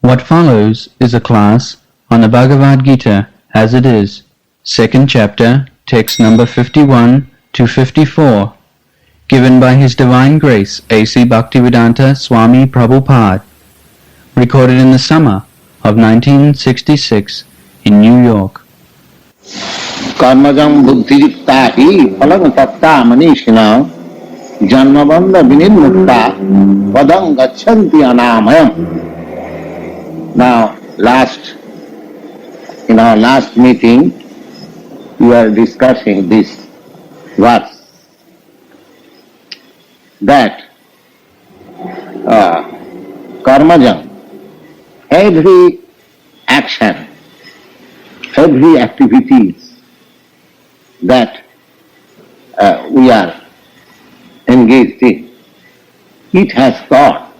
What follows is a class on the Bhagavad Gita as it is, second chapter, text number 51 to 54, given by His Divine Grace A.C. Bhaktivedanta Swami Prabhupada, recorded in the summer of 1966 in New York. कर्मजं बुद्धियुक्ता ही फलं तत्ता मनीषिणा जन्मबंध विनिर्मुक्ता पदं गच्छन्ति अनामयम्. Now, in our last meeting, we were discussing this verse, that karmajam, every action, every activities that we are engaged in, it has got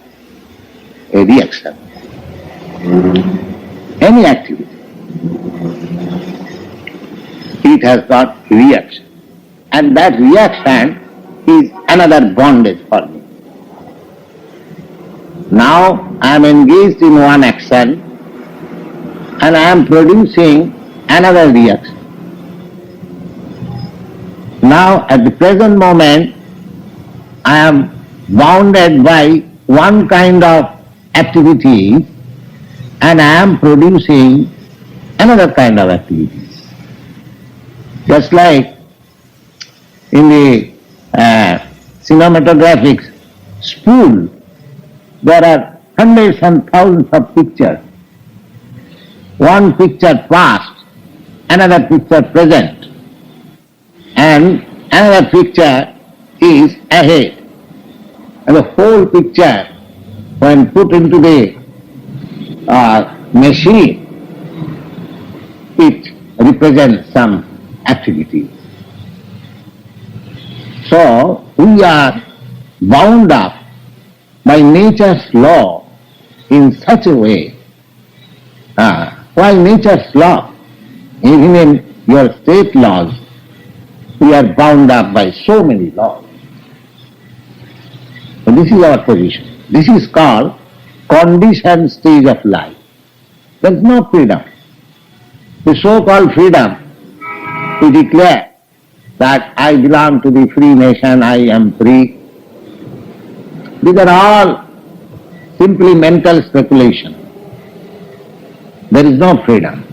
a reaction. Any activity, it has got reaction, and that reaction is another bondage for me. Now I am engaged in one action and I am producing another reaction. Now at the present moment I am bounded by one kind of activity and I am producing another kind of activities. Just like in the cinematographic spool, there are hundreds and thousands of pictures. One picture past, another picture present, and another picture is ahead. And the whole picture, when put into the machine, it represents some activity. So we are bound up by nature's law in such a way. While nature's law, even in your state laws, we are bound up by so many laws. So this is our position. This is called conditioned stage of life. There is no freedom. The so-called freedom to declare that I belong to the free nation, I am free, these are all simply mental speculation. There is no freedom.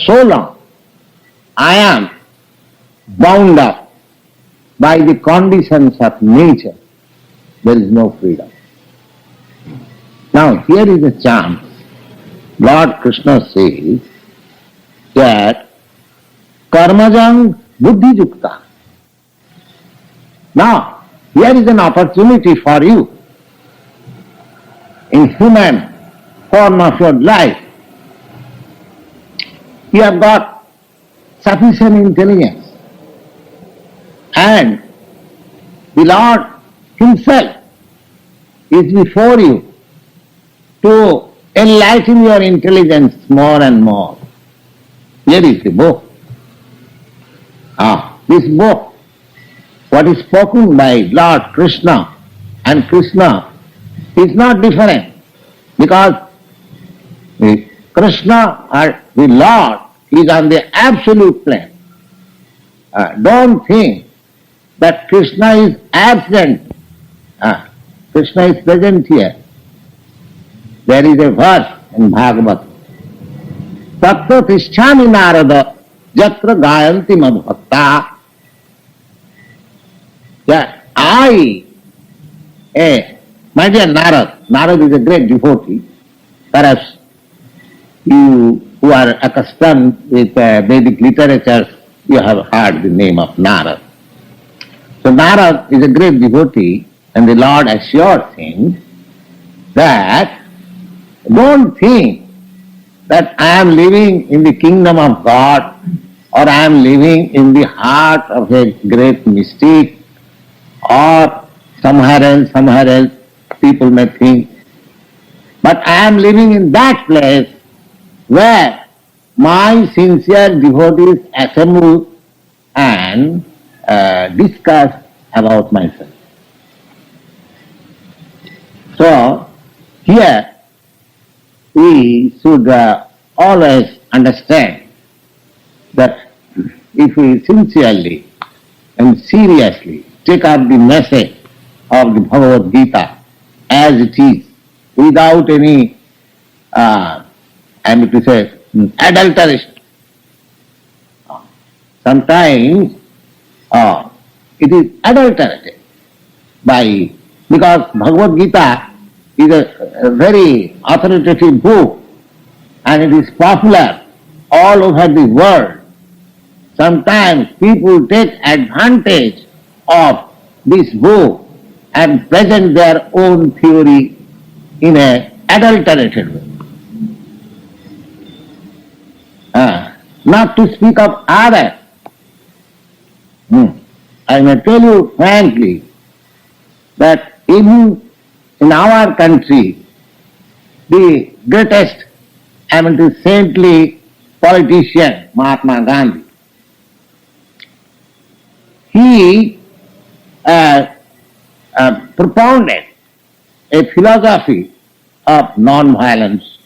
So long I am bound up by the conditions of nature, there is no freedom. Now here is a chance. Lord Krishna says that karmajang buddhi yukta. Now here is an opportunity for you in human form of your life. You have got sufficient intelligence, and the Lord Himself is before you to enlighten your intelligence more and more. Here is the book. This book, what is spoken by Lord Krishna, and Krishna is not different, because Krishna or the Lord is on the absolute plane. Don't think that Krishna is absent. Krishna is present here. There is a verse in Bhagavad. Tattva tishchami narada jatra gayanti madbhakta. My dear Narad is a great devotee. Perhaps you who are accustomed with Vedic literatures, you have heard the name of Narad. So Narad is a great devotee, and the Lord assures him that don't think that I am living in the kingdom of God, or I am living in the heart of a great mystic, or somewhere else people may think. But I am living in that place where my sincere devotees assemble and discuss about myself. So, here we should always understand that if we sincerely and seriously take up the message of the Bhagavad Gita as it is, without any, I mean to say, adulteration. Sometimes it is adulterated because Bhagavad Gita is a very authoritative book and it is popular all over the world. Sometimes people take advantage of this book and present their own theory in an adulterated way. Not to speak of others. I may tell you frankly that even in our country, the greatest, I mean the saintly politician, Mahatma Gandhi, he propounded a philosophy of non-violence.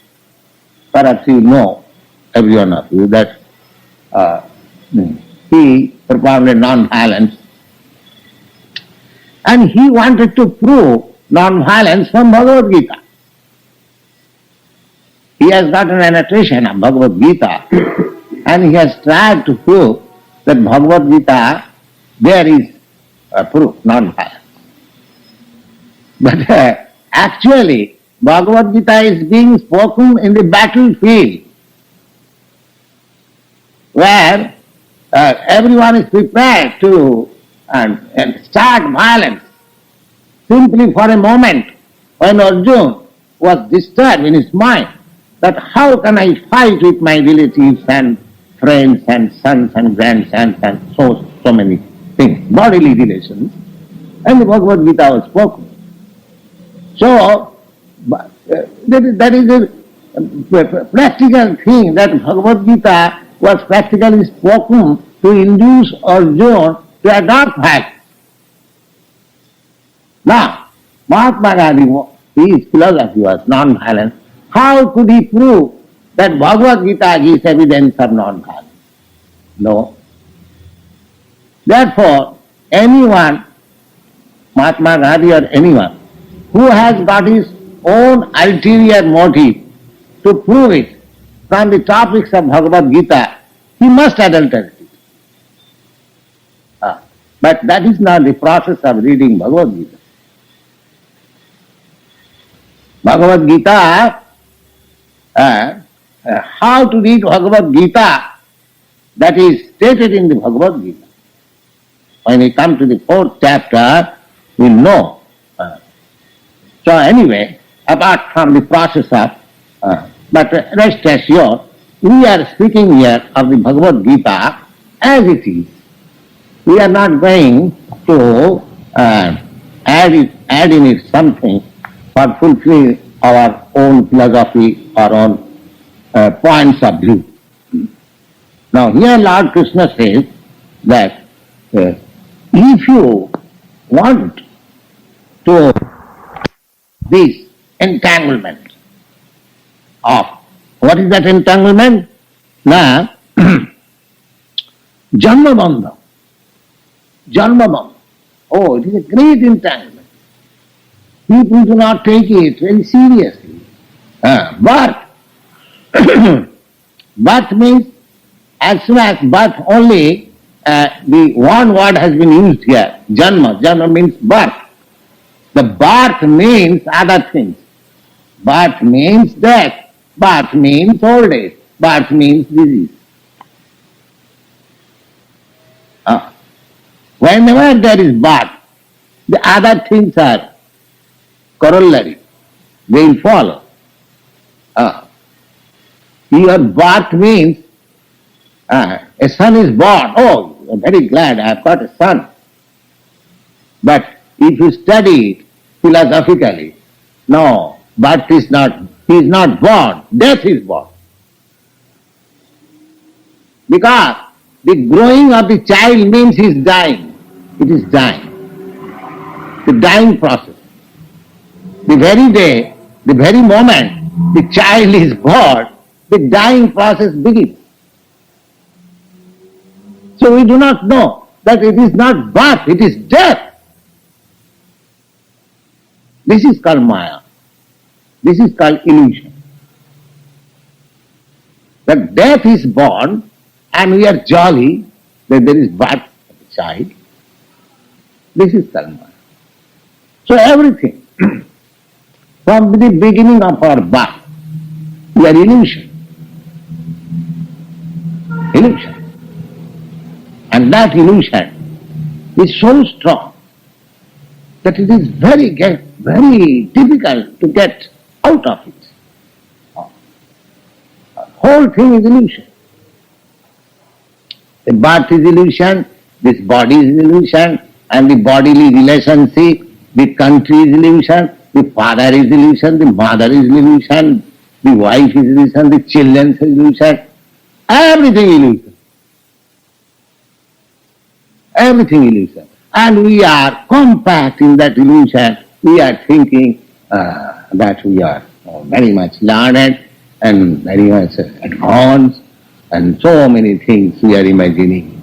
Perhaps you know, every one of you, that he propounded non-violence. And he wanted to prove non-violence from Bhagavad Gita. He has got an annotation of Bhagavad Gita and he has tried to prove that Bhagavad Gita, there is a proof, non-violence. But actually, Bhagavad Gita is being spoken in the battlefield where everyone is prepared to start violence simply for a moment when Arjuna was disturbed in his mind that how can I fight with my relatives and friends and sons and grandsons and so many things, bodily relations, and the Bhagavad Gita was spoken. So, that is a practical thing, that Bhagavad Gita was practically spoken to induce Arjuna to adopt violence. Now, Mahatma Gandhi, his philosophy was non-violence. How could he prove that Bhagavad Gita gives evidence of non-violence? No. Therefore, anyone, Mahatma Gandhi or anyone, who has got his own ulterior motive to prove it from the topics of Bhagavad Gita, he must adulterate it. But that is not the process of reading Bhagavad Gita. Bhagavad Gita, how to read Bhagavad Gita, that is stated in the Bhagavad Gita. When we come to the 4th chapter, we know. So anyway, apart from the process of, but rest assured, we are speaking here of the Bhagavad Gita as it is. We are not going to add in it something for fulfilling our own philosophy, our own points of view. Now here Lord Krishna says that if you want to this entanglement of, what is that entanglement? Now, Janma Bandha. Janma Bandha. Oh, it is a great entanglement. People do not take it very seriously. But birth means, as soon as birth only, the one word has been used here, Janma. Janma means birth. The birth means other things. Birth means death. Birth means old age. Birth means disease. Whenever there is birth, the other things are corollary. They will follow. Your birth means a son is born. Oh, I'm very glad I have got a son. But if you study it philosophically, no, birth is not, he is not born, death is born. Because the growing of the child means he is dying. It is dying. The dying process. The very day, the very moment the child is born, the dying process begins. So we do not know that it is not birth, it is death. This is called Maya. This is called illusion. That death is born and we are jolly that there is birth of the child. This is called Maya. So everything, from the beginning of our birth, we are illusion. Illusion. And that illusion is so strong that it is very difficult to get out of it. The whole thing is illusion. The birth is illusion, this body is illusion, and the bodily relationship, the country is illusion, the father is illusion, the mother is illusion, the wife is illusion, the children is illusion, everything illusion. Everything illusion. And we are compact in that illusion. We are thinking that we are very much learned and very much advanced and so many things we are imagining.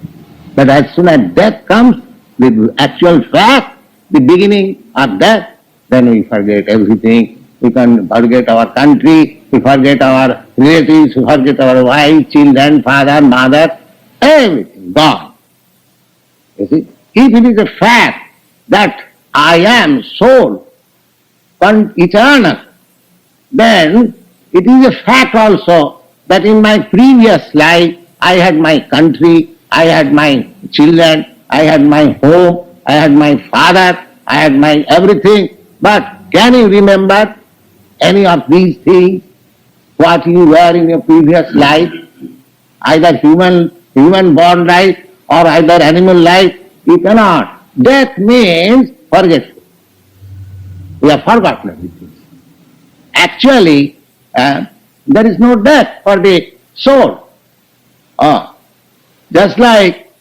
But as soon as death comes, the actual fact, the beginning of death, then we forget everything. We can forget our country, we forget our relatives, we forget our wife, children, father, mother, everything gone. You see? If it is a fact that I am soul, eternal, then it is a fact also that in my previous life I had my country, I had my children, I had my home, I had my father, I had my everything. But can you remember any of these things, what you were in your previous life? Either human born life or either animal life, you cannot. Death means forgetful. We have forgotten everything. Actually, there is no death for the soul. Just like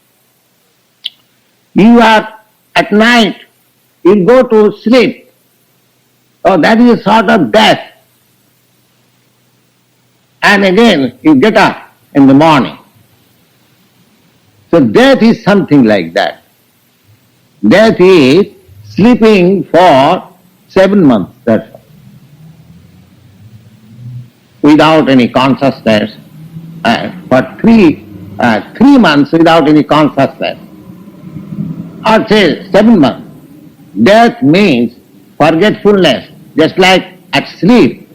you are at night, you go to sleep. That is a sort of death. And again, you get up in the morning. So death is something like that. Death is sleeping for 7 months, that's all. Without any consciousness, for 3 months without any consciousness, or say 7 months. Death means forgetfulness, just like at sleep.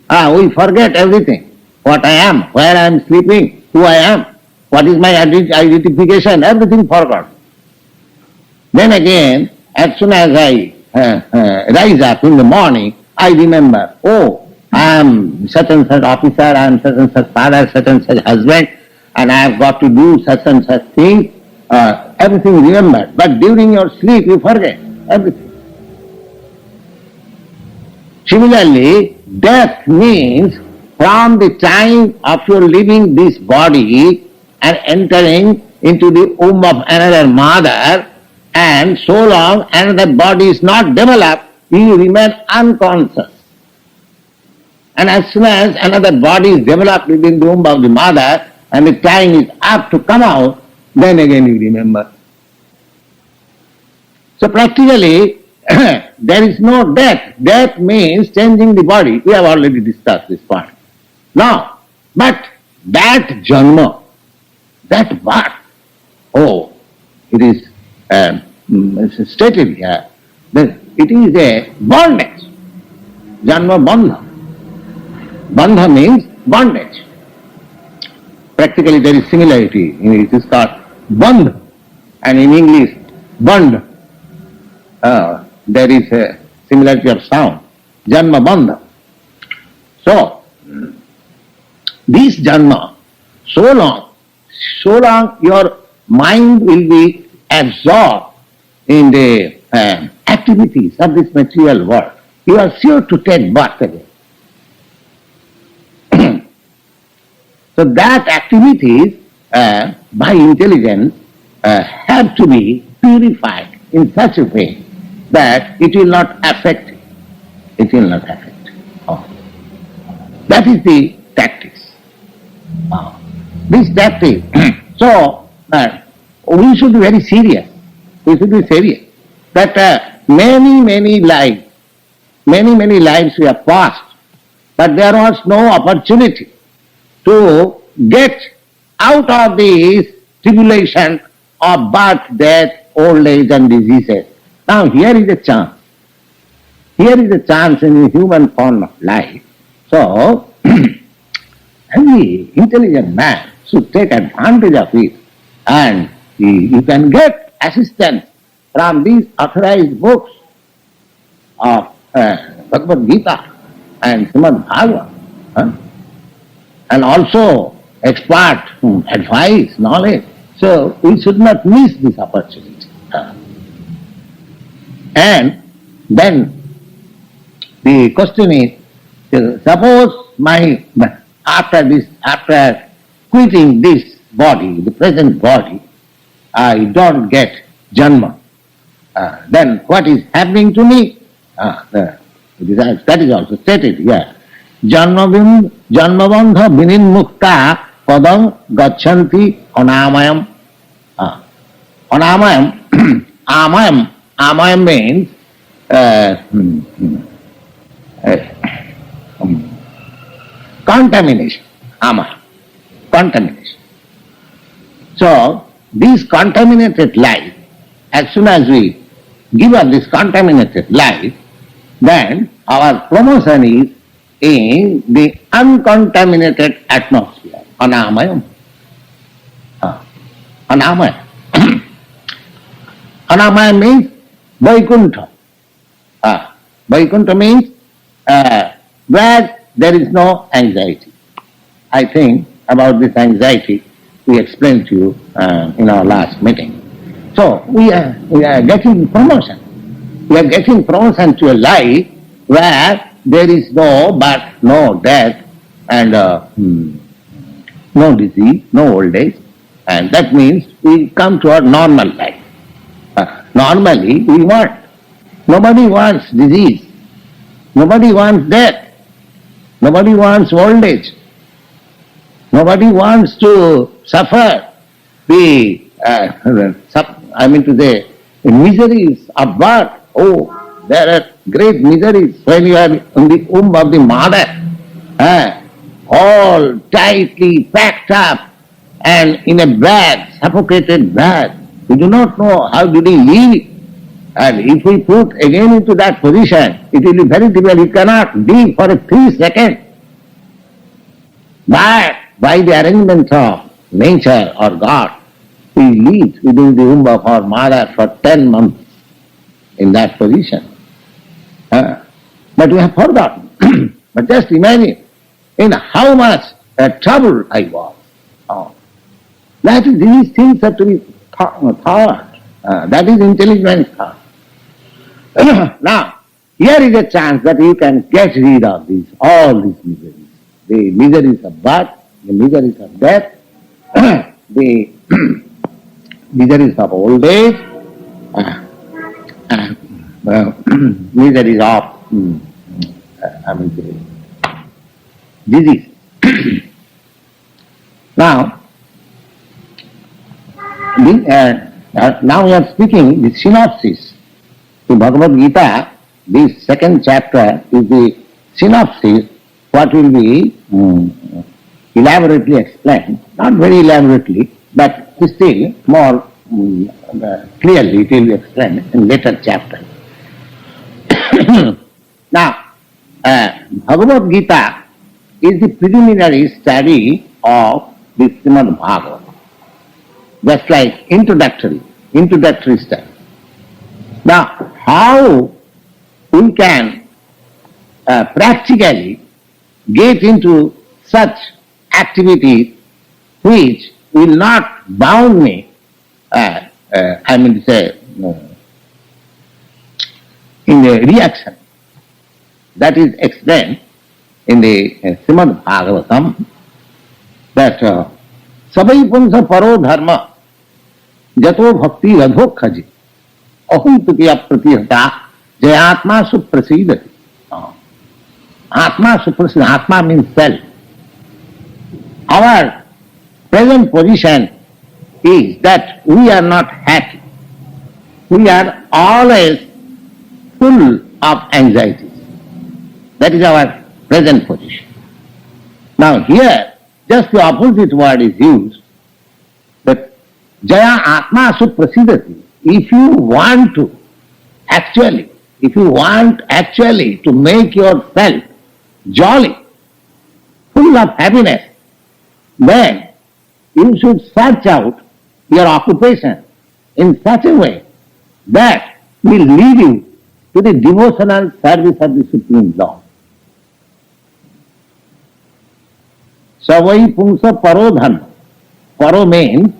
We forget everything. What I am, where I am sleeping, who I am, what is my identification, everything forgot. Then again, as soon as I rise up in the morning, I remember, I am such and such officer, I am such and such father, such and such husband, and I have got to do such and such things. Everything remembered. But during your sleep, you forget everything. Similarly, death means from the time of your leaving this body and entering into the womb of another mother, and so long another body is not developed, you remain unconscious. And as soon as another body is developed within the womb of the mother and the time is up to come out, then again you remember. So practically, there is no death. Death means changing the body. We have already discussed this point. Now, but that janma, that birth, it is stated here that it is a bondage. Janma bandha. Bandha means bondage. Practically there is similarity. It is called bandh, and in English band. There is a similarity of sound. Janma bandha. So, this janma, so long your mind will be absorbed in the activities of this material world, you are sure to take birth again. So that activities by intelligence have to be purified in such a way that it will not affect. It will not affect. That is the tactics. This tactics. So, we should be very serious. We should be serious. That many lives we have passed, but there was no opportunity to get out of this tribulation of birth, death, old age and diseases. Now here is a chance. Here is a chance in the human form of life. So, every intelligent man should take advantage of it, and you can get assistance from these authorized books of Bhagavad Gita and Srimad Bhagavad, and also expert advice, knowledge. So we should not miss this opportunity. And then the question is, suppose after quitting this body, the present body, I don't get janma. Then what is happening to me? That is also stated here. Janmabandha vininmukta padam gachanti anamayam. Anamayam, amayam means contamination. Contamination. So, this contaminated life, as soon as we give up this contaminated life, then our promotion is in the uncontaminated atmosphere, anamayam. Anamayam. Anamayam means Vaikuntha. Vaikuntha means where there is no anxiety. I think about this anxiety we explained to you in our last meeting. So we are getting promotion. We are getting promotion to a life where there is no birth, no death, and no disease, no old age, and that means we come to our normal life. Normally we want. Nobody wants disease. Nobody wants death. Nobody wants old age. Nobody wants to suffer the miseries of birth. Oh, there are great miseries when you are in the womb of the mother, all tightly packed up and in a bag, suffocated bag. We do not know how did he live. And if we put again into that position, it will be very difficult. You cannot live for 3 seconds. But by the arrangement of nature or God, we live within the womb of our mother for 10 months in that position. But we have forgotten. But just imagine in how much trouble I was. That is, these things have to be thought. That is intelligent thought. Now, here is a chance that you can get rid of all these miseries. The miseries of birth, the miseries of death, the miseries of old age, miseries of disease. Now we are speaking the synopsis. The Bhagavad Gita, this second chapter is the synopsis, what will be elaborately explained, not very elaborately, but still more clearly it will be explained in later chapters. Now, Bhagavad Gita is the preliminary study of the Srimad Bhagavatam, just like introductory study. Now, how we can practically get into such activities which will not bound me, in the reaction. That is explained in the Srimad Bhagavatam that Sabai Punsa Paro Dharma Jato Bhakti Radho Khaji Ahum Tukiya Pratihata Jayatma Suprasidati. Atma Suprasida. Atma means self. Our present position is that we are not happy. We are always full of anxieties. That is our present position. Now here, just the opposite word is used, that Jaya Atma Suprasidati. If you want actually to make yourself jolly, full of happiness, then you should search out your occupation in such a way that will lead you to the devotional service of the Supreme Lord. Savai Pumsa Paro Dharma. Paro means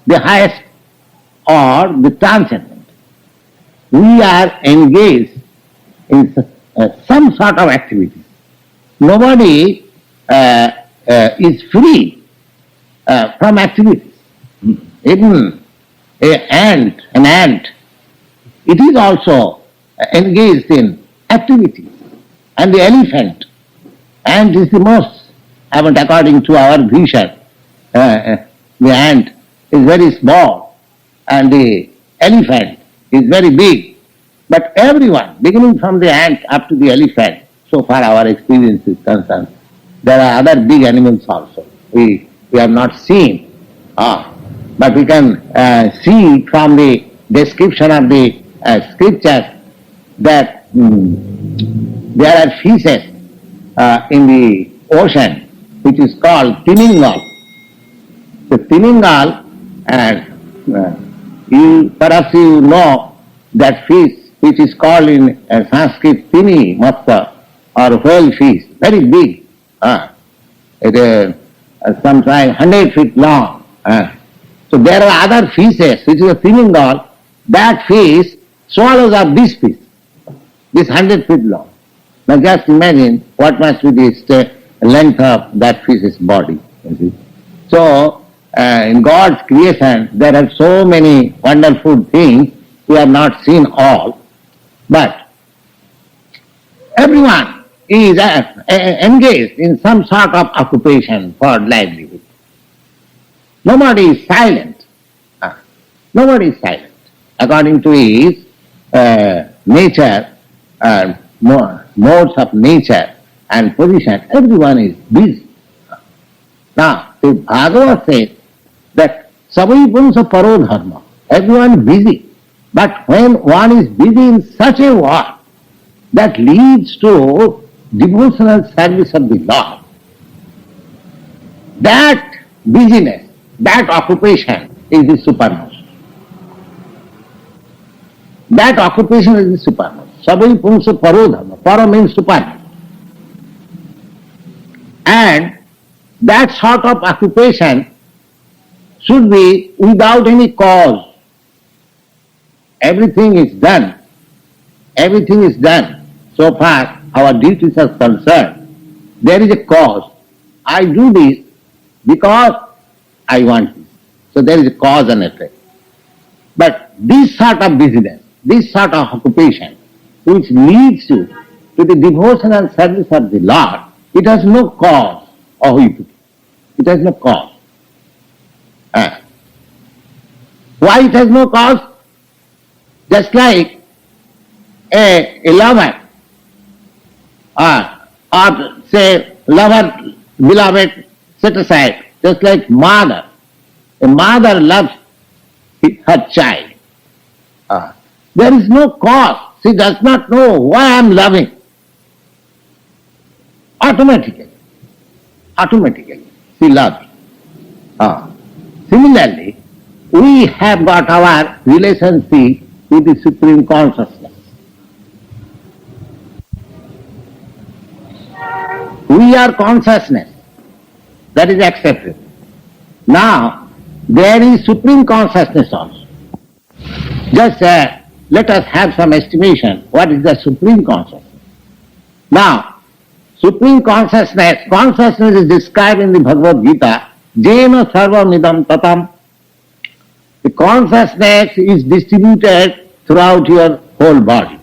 the highest or the transcendent. We are engaged in some sort of activity. Nobody is free from activities. Even an ant, it is also engaged in activities. And the elephant, ant is the most, according to our vision, the ant is very small and the elephant is very big. But everyone, beginning from the ant up to the elephant, so far our experience is concerned, there are other big animals also. We have not seen, but we can see from the description of the scriptures that there are fishes in the ocean which is called Tiningal. So Tiningal, and perhaps you know that fish which is called in Sanskrit Tini Matsya or whale fish, very big. It is sometimes 100 feet long. So there are other fishes which is a Tiningal. That fish swallows up this fish, this 100 feet long. Now just imagine what must be the length of that fish's body. You see. So in God's creation there are so many wonderful things, we have not seen all, but everyone is engaged in some sort of occupation for livelihood. Nobody is silent. Nobody is silent. According to his nature, modes of nature and position, everyone is busy. Now, the Bhagavad says that Savai Pumsa Paro Dharma, everyone is busy. But when one is busy in such a way that leads to devotional service of the Lord, that busyness, that occupation is the supermost. That occupation is the supermost. Savai Pumsa Paro Dharma. Para means supermost. And that sort of occupation should be without any cause. Everything is done. Everything is done. So far our duties are concerned. There is a cause. I do this because I want this. So there is a cause and effect. But this sort of business, this sort of occupation, which leads you to the devotional service of the Lord, it has no cause. It has no cause. Why it has no cause? Just like a lover, or say lover, beloved, set aside, just like mother. A mother loves her child. There is no cause. She does not know why I am loving. Automatically, she loves. Similarly, we have got our relationship with the Supreme Consciousness. We are consciousness. That is accepted. Now, there is Supreme Consciousness also. Just let us have some estimation. What is the Supreme Consciousness? Now, Supreme Consciousness is described in the Bhagavad Gita, Jena Sarvamidam Tatam. The consciousness is distributed throughout your whole body.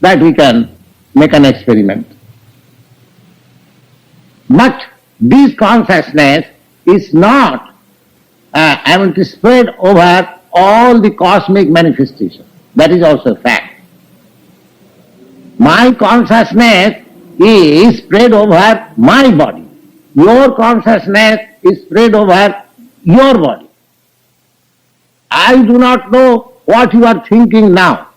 That we can make an experiment. But this consciousness is not to spread over all the cosmic manifestations. That is also a fact. My consciousness is spread over my body. Your consciousness is spread over your body. I do not know what you are thinking now,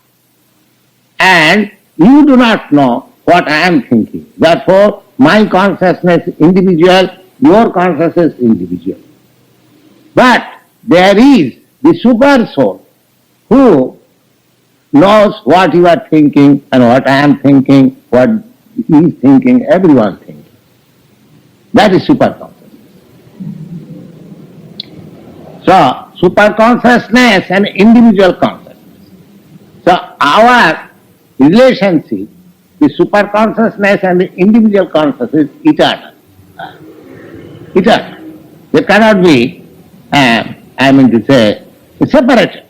and you do not know what I am thinking. Therefore, my consciousness is individual, your consciousness is individual. But there is the super soul who knows what you are thinking and what I am thinking, what he is thinking, everyone thinking. That is super consciousness. So, super consciousness and individual consciousness. So, our relationship, the super consciousness and the individual consciousness is eternal. Eternal. They cannot be, separated.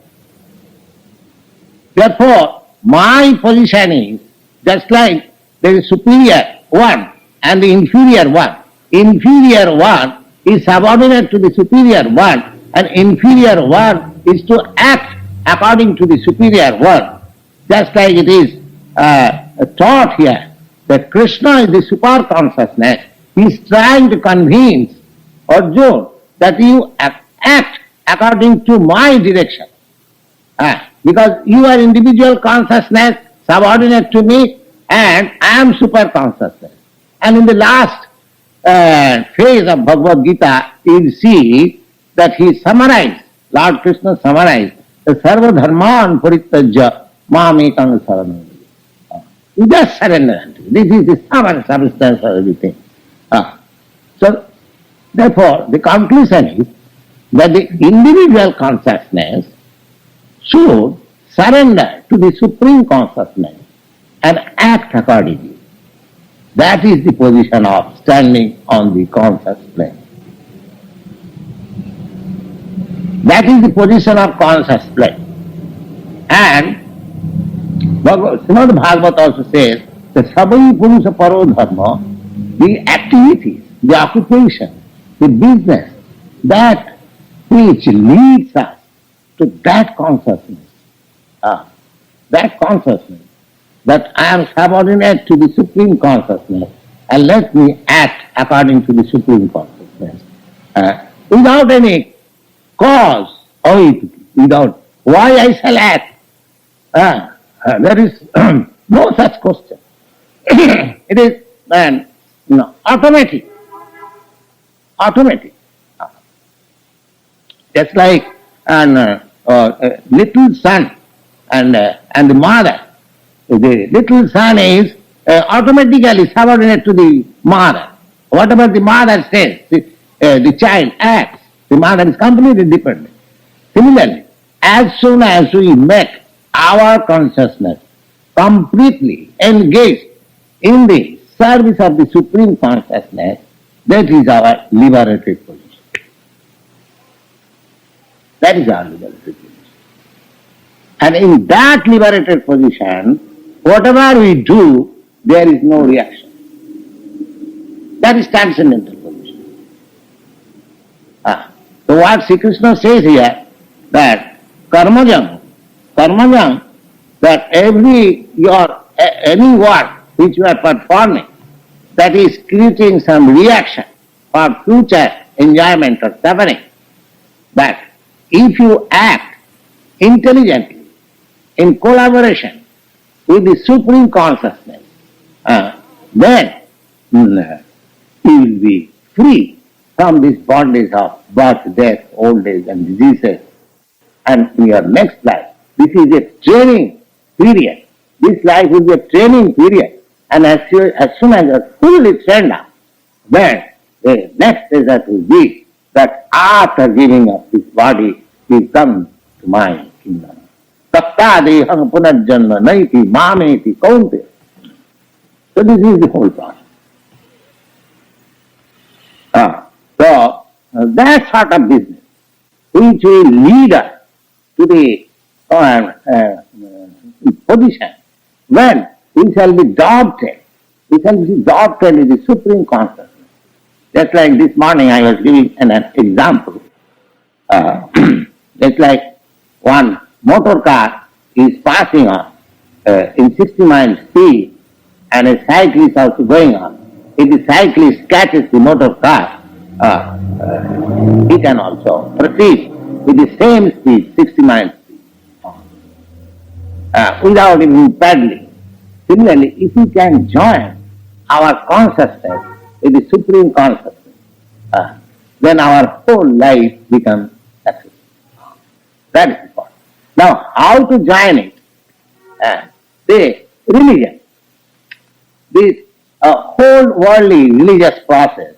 Therefore, my position is just like there is superior one and the inferior one. Inferior one is subordinate to the superior one, and inferior one is to act according to the superior one. Just like it is taught here that Krishna is the super consciousness. He is trying to convince Arjuna that you act according to my direction. Because you are individual consciousness subordinate to me, and I am super consciousness. And in the last phase of Bhagavad Gita, you will see that he summarized, Lord Krishna summarized, the Sarva Dharman Parityajya Mamekam Saranam. You just surrender unto me. This is the sum and substance of everything. So, therefore, the conclusion is that the individual consciousness should surrender to the supreme consciousness and act accordingly. That is the position of standing on the conscious plane. That is the position of conscious plane. And Srimad Bhagavad also says that Sabai Purusha Paro Dharma, the activities, the occupation, the business, that which leads us to that consciousness, that I am subordinate to the Supreme Consciousness, and let me act according to the Supreme Consciousness, without any cause, without why I shall act. There is no such question. It is automatic. Automatic. Just like a little son and the mother. The little son is automatically subordinate to the mother. Whatever the mother says, the child acts. The mother is completely dependent. Similarly, as soon as we make our consciousness completely engaged in the service of the Supreme Consciousness, that is our liberated position. That is our liberated position. And in that liberated position, whatever we do, there is no reaction. That is transcendental position. So what Sri Krishna says here, that karmajam, that any work which you are performing, that is creating some reaction for future enjoyment or suffering. But if you act intelligently, in collaboration with the Supreme Consciousness, then you will be free from this bondage of birth, death, old age and diseases. And in your next life, this is a training period. This life will be a training period. And as soon as you are fully trained up, then the next result will be that after giving up this body, you come to my kingdom. Tapta deham punarjanma naiti mameti kaunte. So this is the whole process. So that sort of business which will lead us to the position when we shall be adopted in the Supreme Consciousness. Just like this morning I was giving an example. Just like one motor car is passing on in 60 miles speed and a cycle is also going on. If the cyclist catches the motor car, he can also proceed with the same speed, 60 miles speed, without even paddling. Similarly, if we can join our consciousness with the Supreme Consciousness, then our whole life becomes successful. That is the point. Now, how to join it? The religion. This whole worldly religious process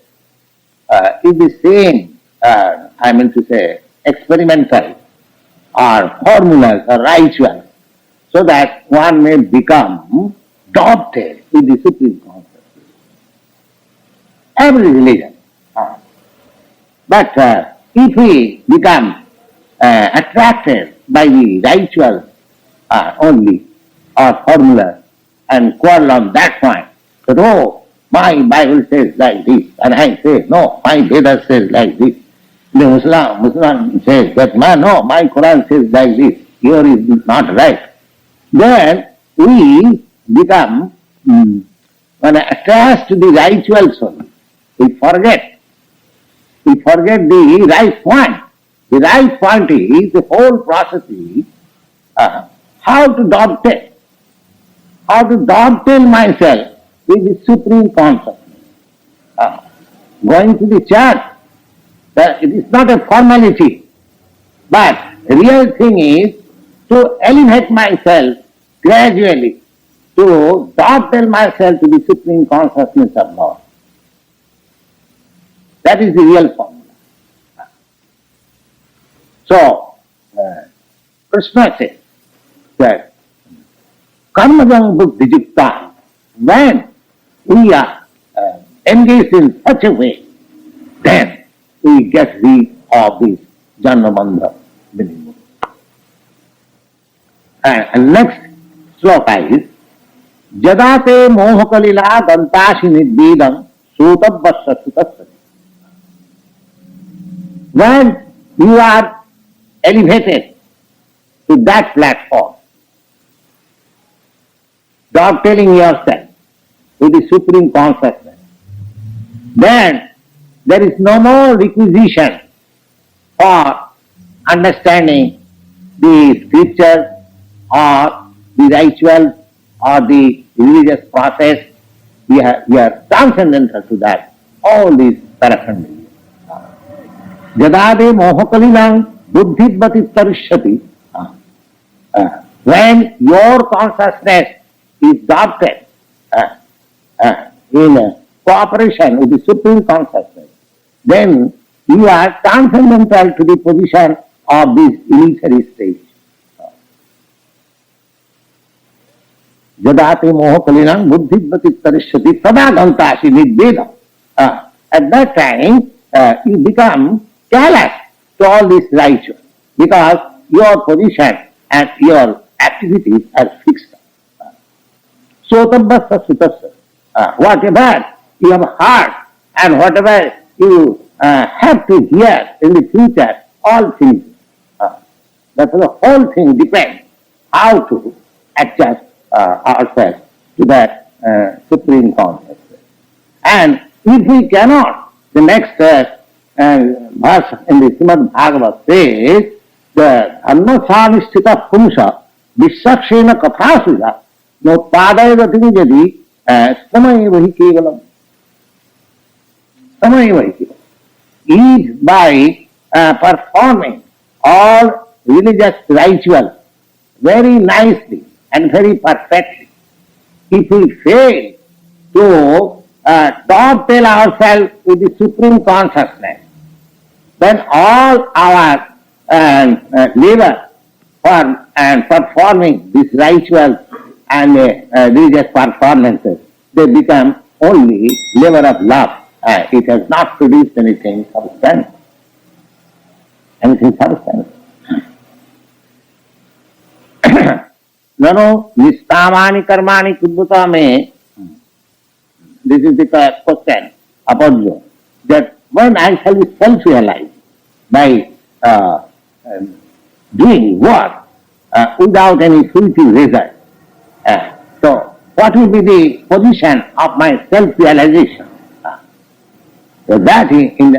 is the same, I mean to say, experimental or formulas or rituals, so that one may become adopted with the Supreme Consciousness. Every religion. But if we become attracted by the rituals only or formulas and quarrel on that point, that oh, my Bible says like this, and I say, no, my Veda says like this. The Muslim says that, no, my Quran says like this, here is not right. Then we become attached to the rituals only. We forget the right point. The right point is, the whole process is how to dovetail myself with the Supreme Consciousness. Going to the church, it is not a formality, but the real thing is to elevate myself gradually, to dovetail myself to the Supreme Consciousness of Lord. That is the real formula. So, Krishna says that Karmajang Buddhijukta, when we are engaged in such a way, then we get rid of this Janmabandha minimum. And next sloka is Jadate mohakalila dantashi nidvedam sotabhasya sutasya. When you are elevated to that platform, dovetailing yourself with the Supreme Consciousness, then there is no more requisition for understanding the scriptures or the rituals or the religious process. We are transcendental to that, all these paraphernalia. Jadade mohakalinam buddhivati tarishyati. When your consciousness is adopted in cooperation with the Supreme Consciousness, then you are transcendental to the position of this illusory stage. Jadate mohakalinam buddhivati tarishyati tada gantashi nidvedam. At that time, you become callous to all these rituals, because your position and your activities are fixed. Sotabhasya sutasya. Whatever you have heard and whatever you have to hear in the future, all things, therefore the whole thing depends how to adjust ourselves to that Supreme Consciousness. And if we cannot, the next verse in the Srimad Bhagavad says, the Annasamisthita Pumsa Vishakshena Kathasuja no Padayavati Jadi Samayevahi Kevalam. Samayevahi Kevalam is by performing all religious rituals very nicely and very perfectly. If we fail to dovetail ourselves with the Supreme Consciousness, then all our labor for performing these rituals and religious performances, they become only labor of love. It has not produced anything substantial. Nano nistamani karmani kubbhuta me. This is the question. Apodjo. that when I shall be self-realized by doing work without any fruitive result, so what will be the position of my self-realization? So that in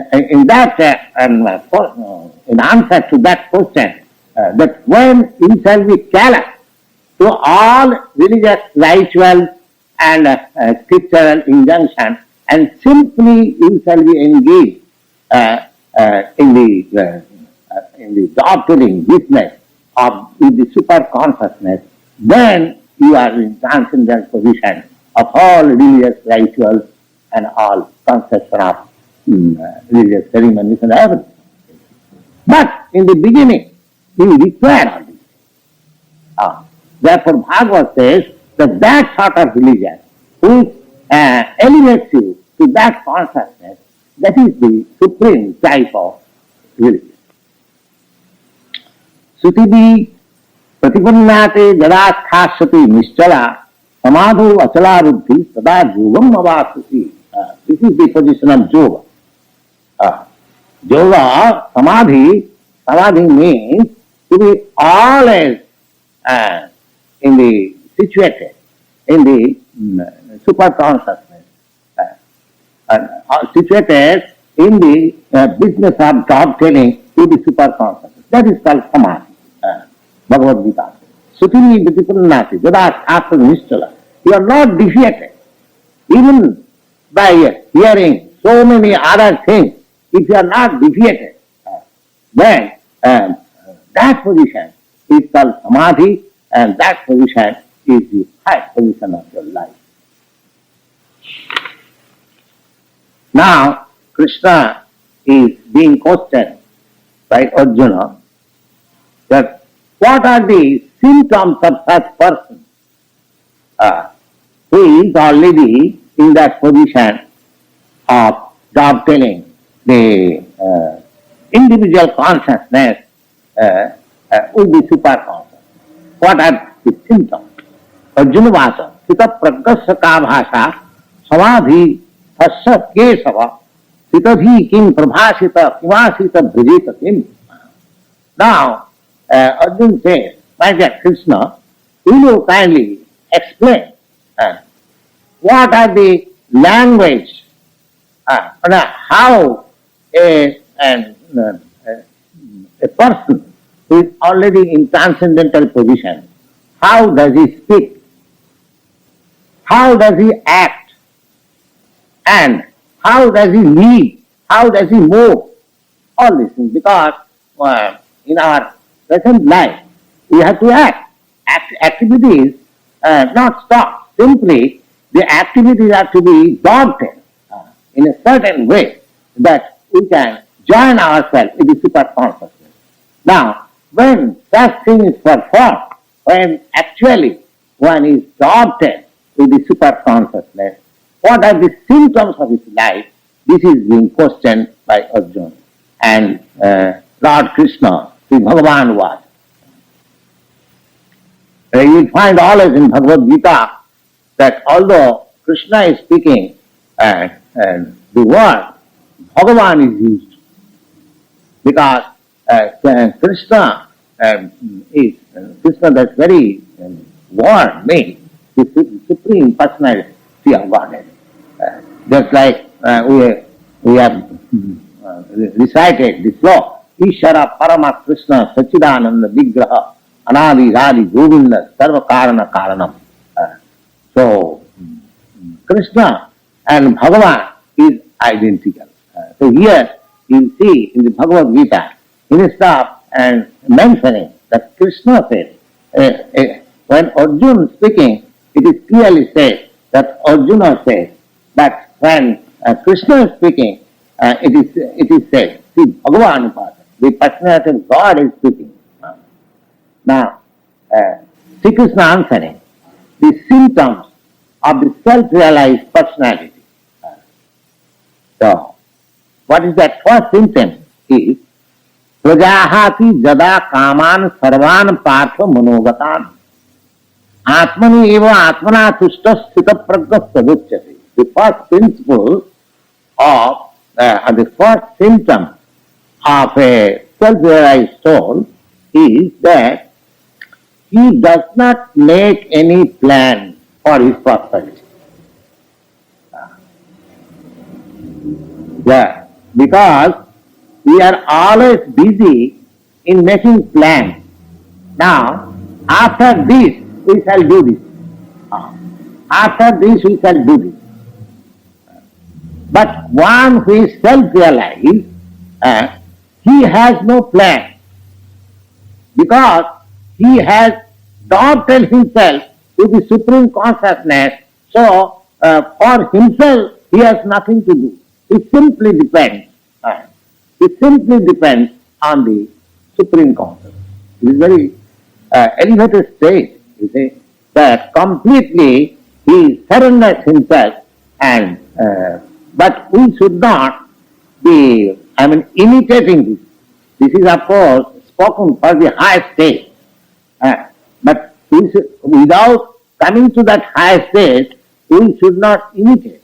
answer to that question, that when you shall be callous to all religious rituals and scriptural injunctions, and simply you shall be engaged in the job-doing business of with the super consciousness, then you are in transcendental position of all religious rituals and all conception of religious ceremonies and everything. But in the beginning, you require all this. Therefore, Bhagavad says that that sort of religion which elevates you to that consciousness, that is the supreme type of religion. Sutibi Pratipannate Jadasthasyati Nischala Samadhu Achala Ruddhi Sada Yogam Avasuti. This is the position of yoga. Yoga, samadhi means to be always situated in the super consciousness, situated in the business of God telling to the super consciousness. That is called samadhi. Bhagavad Gita. Sutini Vitipannati, Jada Shastra Nischala. You are not defeated. Even by hearing so many other things, if you are not defeated, then that position is called samadhi, and that position is the highest position of your life. Now, Krishna is being questioned by Arjuna that what are the symptoms of such person who is already in that position of dovetailing the individual consciousness with the super consciousness. What are the symptoms? Arjuna Vasa, Sita Pragasya Ka Bhasha, Samadhi Hasya Kesava, Sitadhi Kim Prabhasita, Kivasita Bhajita Kim. Now, Arjuna says, my dear Krishna, will you kindly explain what are the language, how a person who is already in transcendental position, how does he speak, how does he act, and how does he live, how does he move, all these things, because in our present life we have to act. Activities not stop, simply the activities have to be adopted in a certain way that we can join ourselves with the super consciousness. Now, when such thing is performed, when actually one is adopted with the super consciousness, what are the symptoms of his life? This is being questioned by Arjuna. And Lord Krishna, Sri Bhagavan was. You will find always in Bhagavad Gita that although Krishna is speaking and the word Bhagavan is used, because Krishna is that very word means the supreme personality of Godhead. Just like we have recited the sloka, Ishara Parama Krishna Sachidananda Vigraha Anadi Radi Govinda Sarva Karana Karanam. So Krishna and Bhagavan is identical. So here you see in the Bhagavad Gita, instead of mentioning that Krishna says, when Arjuna is speaking, it is clearly said that Arjuna says, but when Krishna is speaking, it is said, see, Bhagavan Upada, the personality of God is speaking. Now, Sri Krishna answering the symptoms of the self-realized personality. So, what is that first symptom is Prajahati Jada Kaman Sarvan Partha Manogatan Atmani Eva Atmana Tushta Sthita Pragya Savuchyate. The first principle of the first symptom of a self-realized soul is that he does not make any plan for his prosperity. Yeah, because we are always busy in making plans. Now, after this, we shall do this. After this, we shall do this. But one who is self-realized, he has no plan because he has adopted himself to the Supreme Consciousness. So, for himself, he has nothing to do. It simply depends. It simply depends on the Supreme Consciousness. It is very elevated state, you see, that completely he surrenders himself and but we should not be, imitating this. This is of course spoken for the high state. But we should, without coming to that high state, we should not imitate.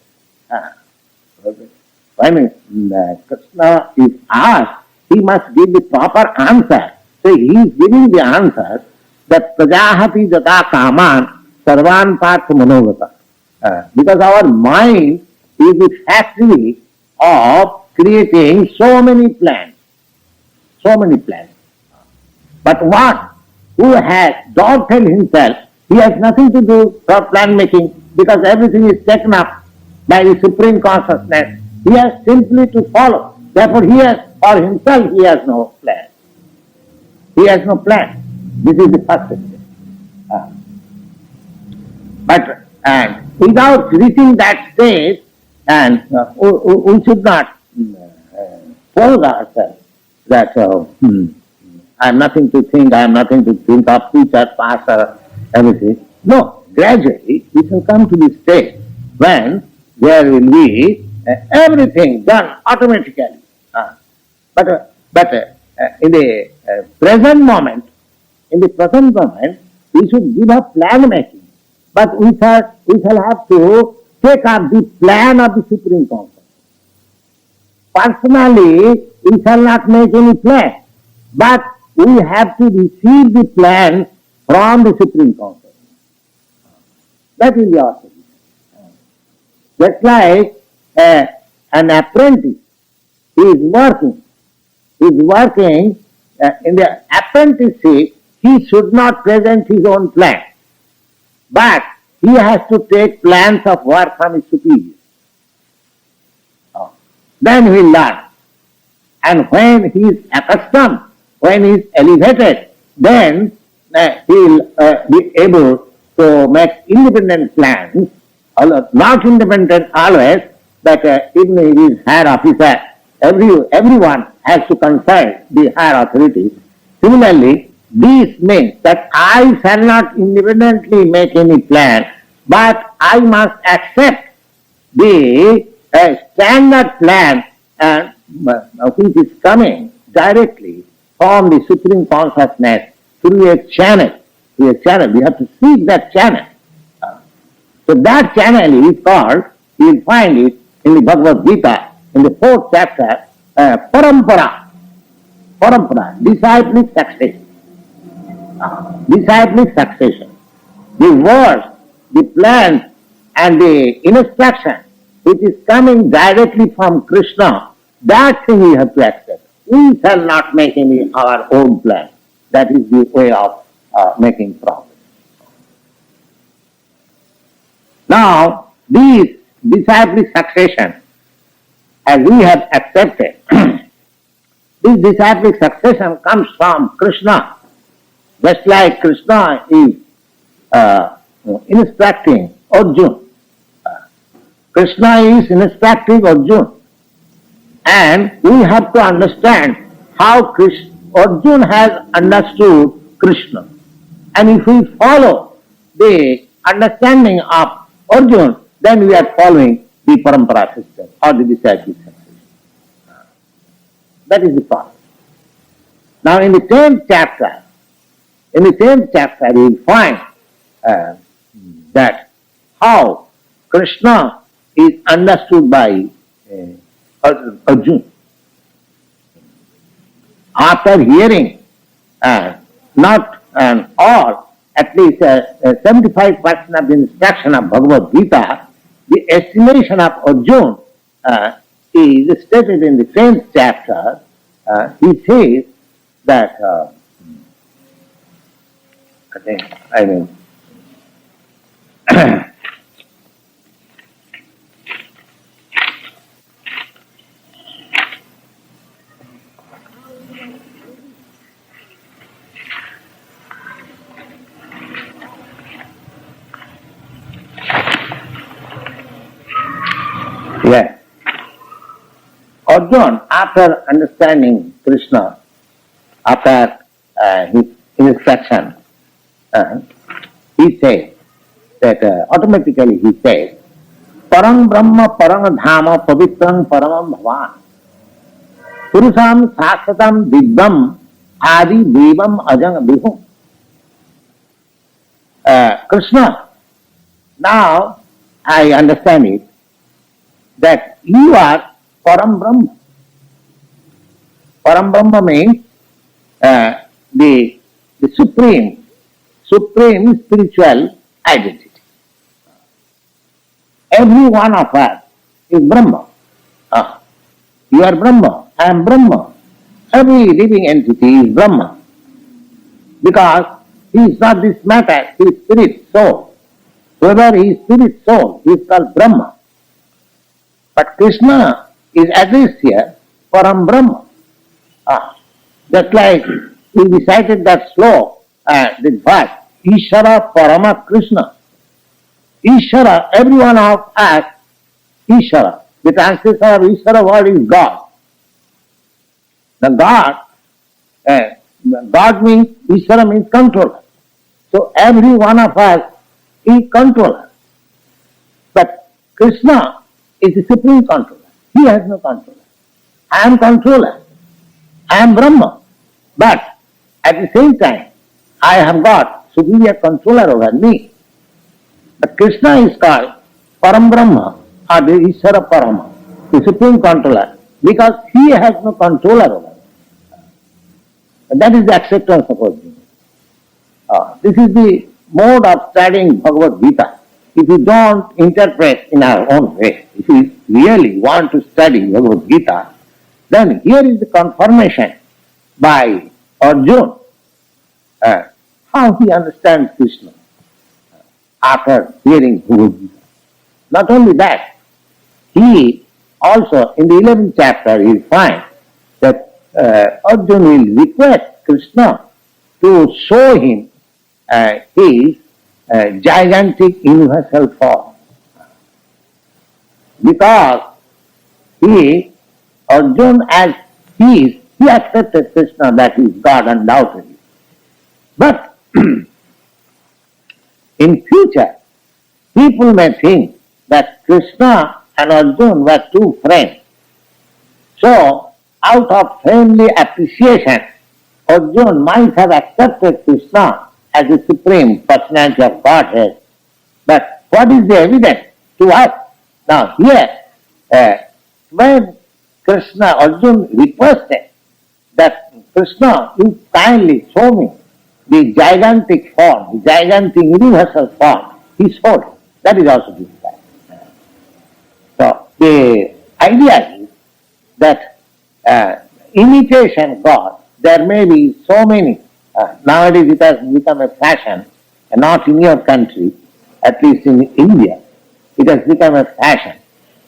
Krishna is asked, he must give the proper answer. So he is giving the answer that prajahati jata kaman sarvan parth manogata. Because our mind is the factory of creating so many plans. So many plans. But one who has adopted himself, he has nothing to do for plan making because everything is taken up by the Supreme Consciousness. He has simply to follow. Therefore, he has, for himself, he has no plan. He has no plan. This is the first step. But without reaching that stage, and we should not fool ourselves that I have nothing to think, I have nothing to think of future, past, or everything. No, gradually we shall come to this stage when there will be everything done automatically. But in the present moment, we should give up plan making. But we shall have to take up the plan of the Supreme Consciousness. Personally, we shall not make any plan, but we have to receive the plan from the Supreme Consciousness. That is the solution. Just like an apprentice, he is working in the apprenticeship, he should not present his own plan. But he has to take plans of work from his superior. Then he will learn. And when he is accustomed, when he is elevated, then he will be able to make independent plans, not independent always, but even if he is higher officer, everyone has to consult the higher authorities. Similarly, this means that I shall not independently make any plan, but I must accept the standard plan which is coming directly from the Supreme Consciousness through a channel. We have to seek that channel. So that channel is called, you will find it in the Bhagavad Gita, in the 4th chapter, parampara, disciplic succession. Disciplic succession. The words, the plans, and the instruction which is coming directly from Krishna, that thing we have to accept. We shall not make any our own plan. That is the way of making progress. Now, this disciplic succession, as we have accepted, this disciplic succession comes from Krishna. Just like Krishna is instructing Arjuna. Krishna is instructing Arjuna. And we have to understand how Arjuna has understood Krishna. And if we follow the understanding of Arjuna, then we are following the parampara system or the disciplic succession. That is the process. Now in the 10th chapter, you will find that how Krishna is understood by Arjuna. After hearing not all, at least 75% of the instruction of Bhagavad Gita, the estimation of Arjuna is stated in the 10th chapter. He says that, yes. Arjuna, after understanding Krishna, after his instruction, he said that automatically he said, Parang Brahma Parang Dhama Pavitram Paramam Bhavan Purusam Sasatam Divam Adi Devam Ajang Bihum. Krishna, now I understand it, that you are Param Brahma. Param Brahma means the supreme spiritual identity. Every one of us is Brahma. You are Brahma, I am Brahma. Every living entity is Brahma. Because he is not this matter, he is spirit, soul. Whoever is spirit, soul, he is called Brahma. But Krishna is addressed here, Param Brahma. Just like we recited that sloka, the verse, Ishara Parama Krishna. Ishara, every one of us, Ishara. The translation of Ishara word is God. The God means, Ishara means controller. So every one of us is controller. But Krishna is the supreme controller. He has no controller. I am controller. I am Brahma. But at the same time, I have got superior controller over me. But Krishna is called Param Brahma or the Ishvara Parama, the supreme controller, because he has no controller over me. That is the acceptance of Arjuna. This is the mode of studying Bhagavad Gita. If you don't interpret in our own way, if you really want to study Bhagavad Gita, then here is the confirmation by Arjuna how he understands Krishna after hearing Bhagavad Gita. Not only that, he also in the 11th chapter he will find that Arjuna will request Krishna to show him his gigantic universal form. Because Arjuna as he accepted Krishna that he is God undoubtedly. But in future, people may think that Krishna and Arjuna were two friends. So, out of friendly appreciation, Arjuna might have accepted Krishna as the supreme personality of Godhead. But what is the evidence to us? Now here, when Arjuna requested that Krishna, you kindly show me the gigantic form, the gigantic universal form, he showed it. That is also described. So the idea is that imitation God, there may be so many. Nowadays it has become a fashion, not in your country, at least in India. It has become a fashion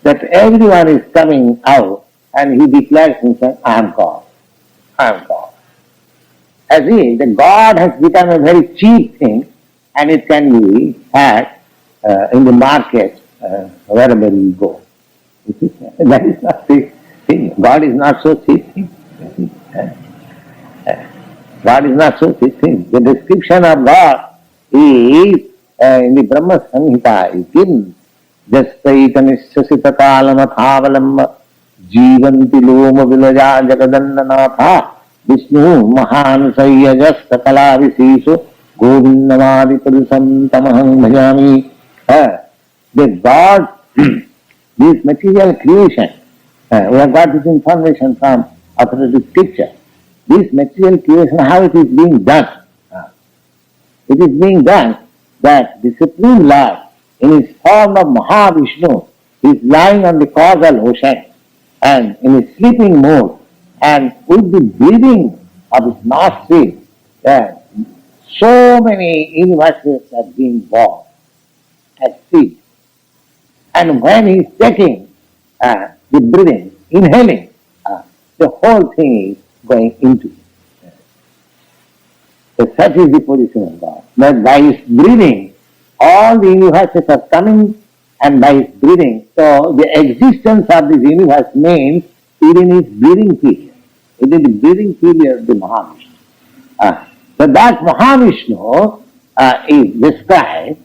that everyone is coming out and he declares himself, I am God. I am God. As if the God has become a very cheap thing and it can be had in the market wherever you go. That is not the thing. God is not so cheap thing. God is not so cheap thing. The description of God is in the Brahma Samhita is given. Jastaitanisasita kalamathavalamba jivanti loma vilaja jagadannanatha Vishnu mahanusaya jasta kalavisisho govindamadi purusam tamaham bhajami. The God, this material creation, We have got this information from authoritative scripture. This material creation, how it is being done? It is being done that the Supreme Lord, in his form of Mahavishnu, is lying on the causal ocean and in his sleeping mode, and with the breathing of his nostrils, so many universes are being born as seeds. And when he is taking the breathing, inhaling, the whole thing is going into it. So such is the position of God. That by his breathing, all the universes are coming, and by his breathing, so the existence of this universe means it is in his breathing period. It is the breathing period of the Mahavishnu. So that Mahavishnu is described,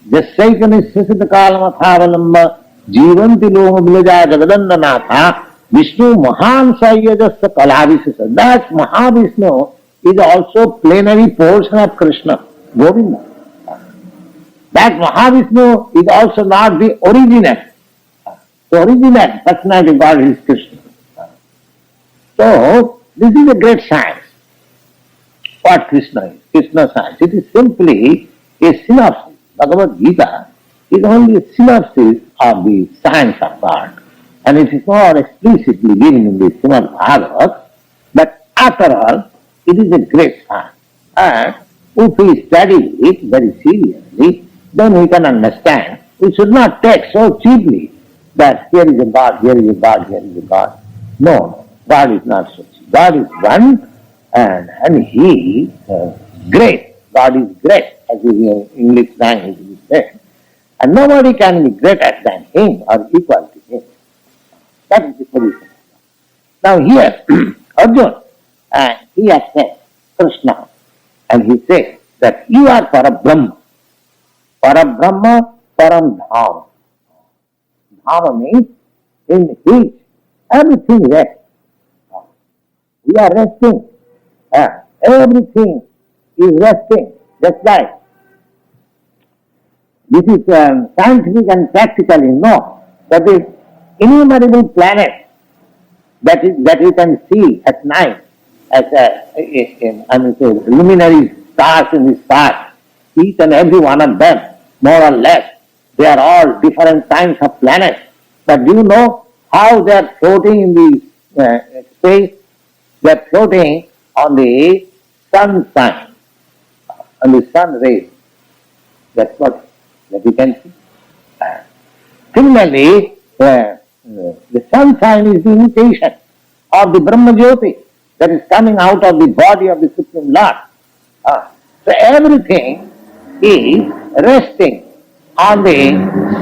Jasaikani Sasita Kalamathavalamma Jivanti Loma Vilaja Jagadandanatha Vishnu Mahan Sayajasa Kalavisasa. That Mahavishnu is also plenary portion of Krishna, Govinda. That Mahavishnu is also not the original. The original personality of God is Krishna. So, this is a great science. What Krishna is, Krishna science. It is simply a synopsis. Bhagavad Gita is only a synopsis of the science of God. And it is not explicitly given in the Srimad Bhagavad, but after all, it is a great science. And if we study it very seriously, then we can understand. We should not take so cheaply that here is a God, here is a God, here is a God. No, God is not so cheap. God is one, and He is great. God is great, as in English language we say. And nobody can be greater than Him or equal to Him. That is the position. Now here, Arjuna, he has said, Krishna, and he says that you are Parabrahma. Parabrahma, Param Dhama. Dhama means in which everything rests. We are resting. Everything is resting. Just like this is scientific and practically known. That is innumerable planets that you can see at night as luminary stars in the sky. Each and every one of them, more or less, they are all different kinds of planets. But do you know how they are floating in the space? They are floating on the sunshine, on the sun rays. That's what that you can see. Similarly, the sunshine is the imitation of the Brahma Jyoti that is coming out of the body of the Supreme Lord. So everything is resting on the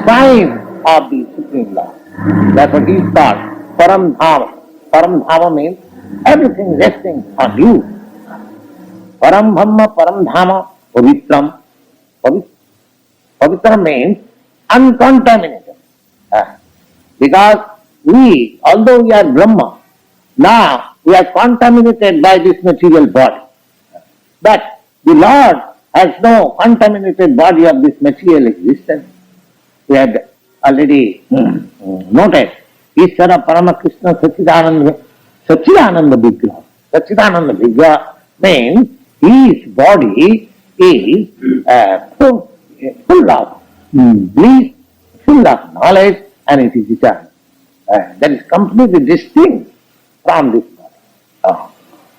sign of the Supreme Lord. That's what is called Param Dhama. Param Dhama means everything resting on you. Param Brahma, Param Dhama, Pavitram. Pavitra means uncontaminated. Because we, although we are Brahma, now we are contaminated by this material body. But the Lord has no contaminated body of this material existence. We had already noted Ishvara Parama Krishna Sachidananda Vigraha. Sachidananda Vigraha means his body is full of bliss, full of knowledge, and it is eternal. That is completely distinct from this body.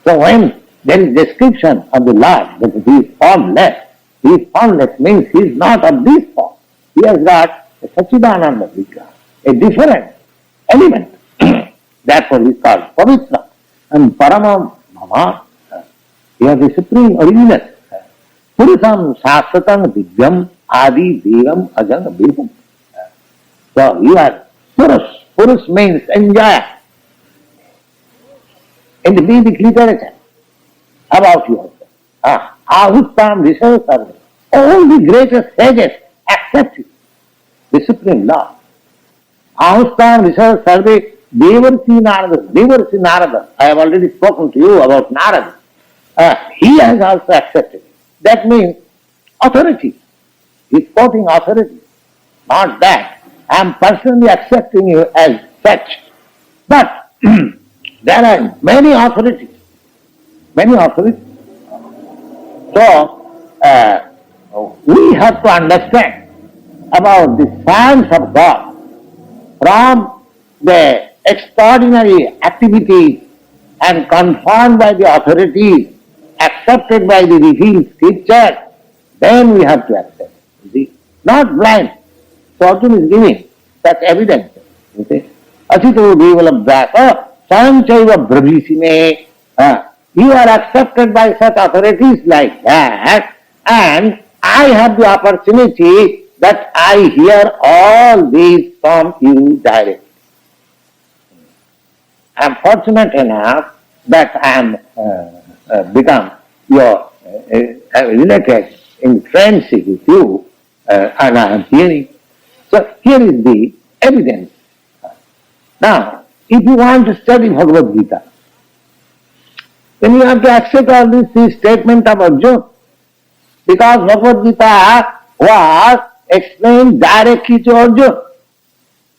So when there is description of the Lord that he is formless means he is not of this form. He has got a Sachidananda Vigraha, a different element. Therefore he is called Pavitra. And Parama Bhava, he has the supreme original. Purusam Shasvatam Divyam Adi Devam Ajang Bhimam. So you are Purus. Purus means enjoyer. In the Vedic literature about yourself. Ahuttam Rishav Sarva. All the greatest sages accept you, the Supreme Lord. Ahuttam Rishav Sarve Devarsi Narada. I have already spoken to you about Narada. He has also accepted it. That means authority. He is quoting authority. Not that I am personally accepting you as such. But there are many authorities. So, we have to understand about the science of God from the extraordinary activities and confirmed by the authorities, accepted by the revealed scripture, then we have to accept. You see? Not blind. So Arjuna is giving such evidence. You see? Asito devalabhyasa sanchaiva brabhisime. You are accepted by such authorities like that, and I have the opportunity that I hear all these from you directly. I am fortunate enough that I am become your related in friendship with you, and I am hearing. So here is the evidence. Now, if you want to study Bhagavad Gita, then you have to accept all these statements of Arjuna, because Bhagavad Gita was explained directly to Arjuna.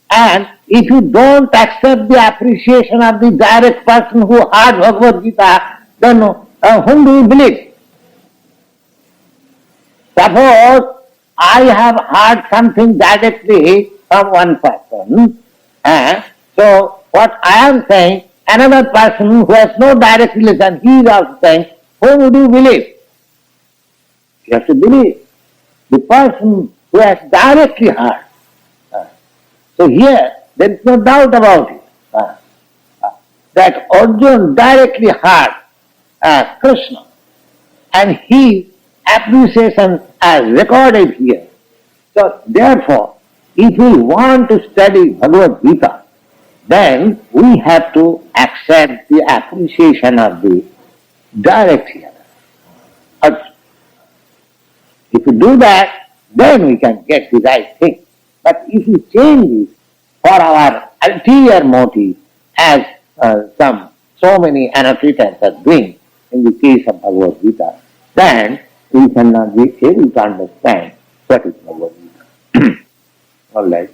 And if you don't accept the appreciation of the direct person who heard Bhagavad Gita, then whom do you believe? Suppose I have heard something directly from one person, so what I am saying, another person who has no direct relation, he is also saying, whom would you believe? You have to believe the person who has directly heard. So here, there is no doubt about it, that Arjuna directly heard Krishna, and his appreciation are recorded here. So therefore, if we want to study Bhagavad Gita, then we have to accept the appreciation of the direct hearer. If we do that, then we can get the right thing. But if we change it for our ulterior motive, as so many annotators are doing in the case of Bhagavad Gita, then we cannot be able to understand what is Bhagavad Gita. All right.